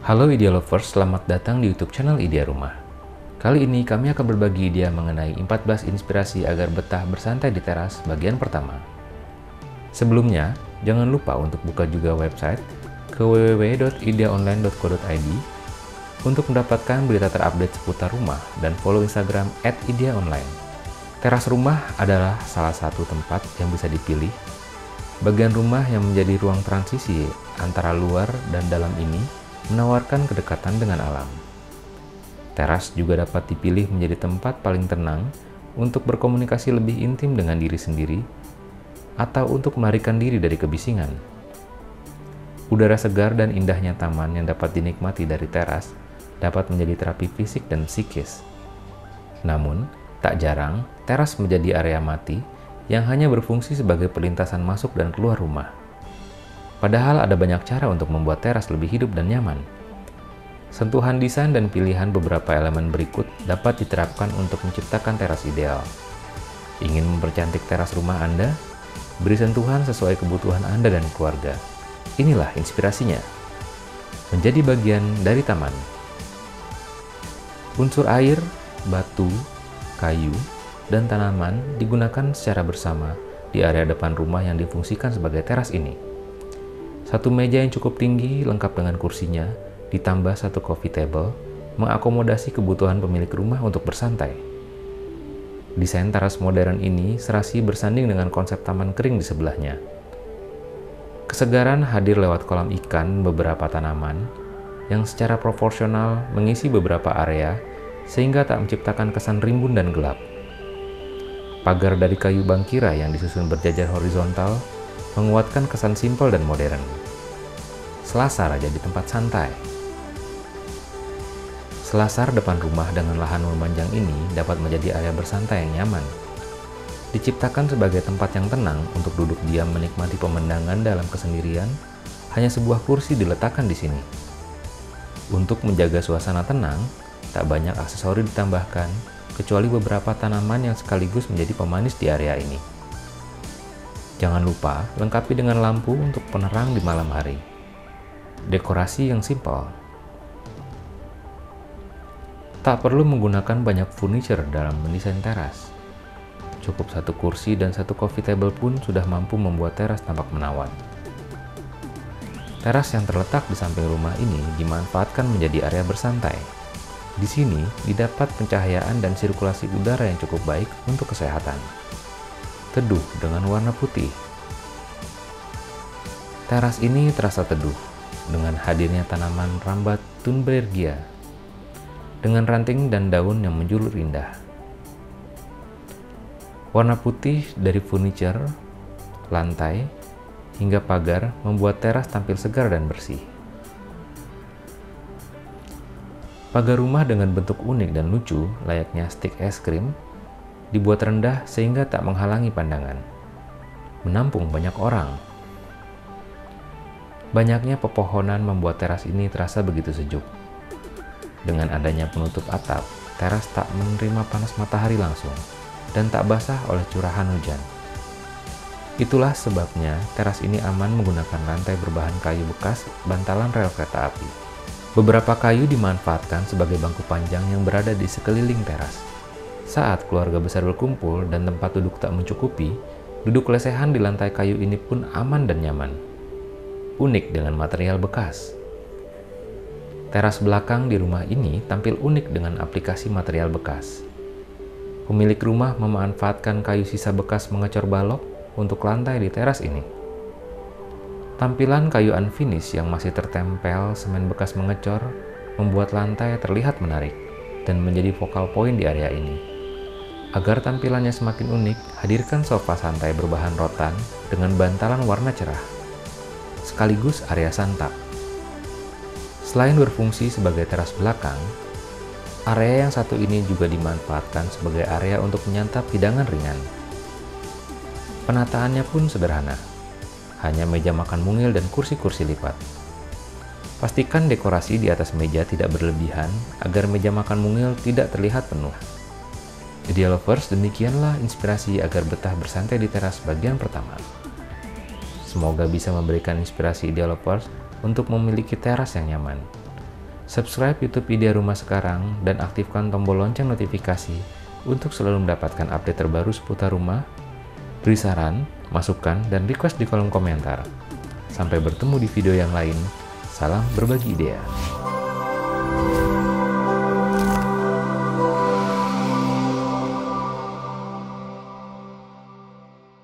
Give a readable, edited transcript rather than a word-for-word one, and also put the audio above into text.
Halo Idea Lovers, selamat datang di YouTube channel Idea Rumah. Kali ini kami akan berbagi ide mengenai 14 inspirasi agar betah bersantai di teras bagian pertama. Sebelumnya, jangan lupa untuk buka juga website ke www.ideaonline.co.id untuk mendapatkan berita terupdate seputar rumah dan follow Instagram @ideaonline. Teras rumah adalah salah satu tempat yang bisa dipilih. Bagian rumah yang menjadi ruang transisi antara luar dan dalam ini menawarkan kedekatan dengan alam. Teras juga dapat dipilih menjadi tempat paling tenang untuk berkomunikasi lebih intim dengan diri sendiri atau untuk melarikan diri dari kebisingan. Udara segar dan indahnya taman yang dapat dinikmati dari teras dapat menjadi terapi fisik dan psikis. Namun, tak jarang teras menjadi area mati yang hanya berfungsi sebagai perlintasan masuk dan keluar rumah. Padahal ada banyak cara untuk membuat teras lebih hidup dan nyaman. Sentuhan desain dan pilihan beberapa elemen berikut dapat diterapkan untuk menciptakan teras ideal. Ingin mempercantik teras rumah Anda? Beri sentuhan sesuai kebutuhan Anda dan keluarga. Inilah inspirasinya. Menjadi bagian dari taman. Unsur air, batu, kayu, dan tanaman digunakan secara bersama di area depan rumah yang difungsikan sebagai teras ini. Satu meja yang cukup tinggi lengkap dengan kursinya, ditambah satu coffee table, mengakomodasi kebutuhan pemilik rumah untuk bersantai. Desain teras modern ini serasi bersanding dengan konsep taman kering di sebelahnya. Kesegaran hadir lewat kolam ikan beberapa tanaman yang secara proporsional mengisi beberapa area sehingga tak menciptakan kesan rimbun dan gelap. Pagar dari kayu bangkira yang disusun berjajar horizontal menguatkan kesan simpel dan modern. Selasar jadi tempat santai. Selasar depan rumah dengan lahan memanjang ini dapat menjadi area bersantai yang nyaman. Diciptakan sebagai tempat yang tenang untuk duduk diam menikmati pemandangan dalam kesendirian, hanya sebuah kursi diletakkan di sini. Untuk menjaga suasana tenang, tak banyak aksesori ditambahkan, kecuali beberapa tanaman yang sekaligus menjadi pemanis di area ini. Jangan lupa lengkapi dengan lampu untuk penerang di malam hari. Dekorasi yang simpel. Tak perlu menggunakan banyak furniture dalam mendesain teras. Cukup satu kursi dan satu coffee table pun sudah mampu membuat teras tampak menawan. Teras yang terletak di samping rumah ini dimanfaatkan menjadi area bersantai. Di sini didapat pencahayaan dan sirkulasi udara yang cukup baik untuk kesehatan. Teduh dengan warna putih. Teras ini terasa teduh dengan hadirnya tanaman rambat Thunbergia dengan ranting dan daun yang menjulur indah. Warna putih dari furniture, lantai, hingga pagar membuat teras tampil segar dan bersih. Pagar rumah dengan bentuk unik dan lucu, layaknya stik es krim, dibuat rendah sehingga tak menghalangi pandangan. Menampung banyak orang. Banyaknya pepohonan membuat teras ini terasa begitu sejuk. Dengan adanya penutup atap, teras tak menerima panas matahari langsung dan tak basah oleh curahan hujan. Itulah sebabnya teras ini aman menggunakan lantai berbahan kayu bekas bantalan rel kereta api. Beberapa kayu dimanfaatkan sebagai bangku panjang yang berada di sekeliling teras. Saat keluarga besar berkumpul dan tempat duduk tak mencukupi, duduk lesehan di lantai kayu ini pun aman dan nyaman. Unik dengan material bekas. Teras belakang di rumah ini tampil unik dengan aplikasi material bekas. Pemilik rumah memanfaatkan kayu sisa bekas mengecor balok untuk lantai di teras ini. Tampilan kayu unfinished yang masih tertempel semen bekas mengecor membuat lantai terlihat menarik dan menjadi focal point di area ini. Agar tampilannya semakin unik, hadirkan sofa santai berbahan rotan dengan bantalan warna cerah, sekaligus area santap. Selain berfungsi sebagai teras belakang, area yang satu ini juga dimanfaatkan sebagai area untuk menyantap hidangan ringan. Penataannya pun sederhana, hanya meja makan mungil dan kursi-kursi lipat. Pastikan dekorasi di atas meja tidak berlebihan agar meja makan mungil tidak terlihat penuh. Idea Lovers, demikianlah inspirasi agar betah bersantai di teras bagian pertama. Semoga bisa memberikan inspirasi Idea Lovers untuk memiliki teras yang nyaman. Subscribe YouTube Idea Rumah sekarang dan aktifkan tombol lonceng notifikasi untuk selalu mendapatkan update terbaru seputar rumah. Beri saran, masukan, dan request di kolom komentar. Sampai bertemu di video yang lain. Salam berbagi ide.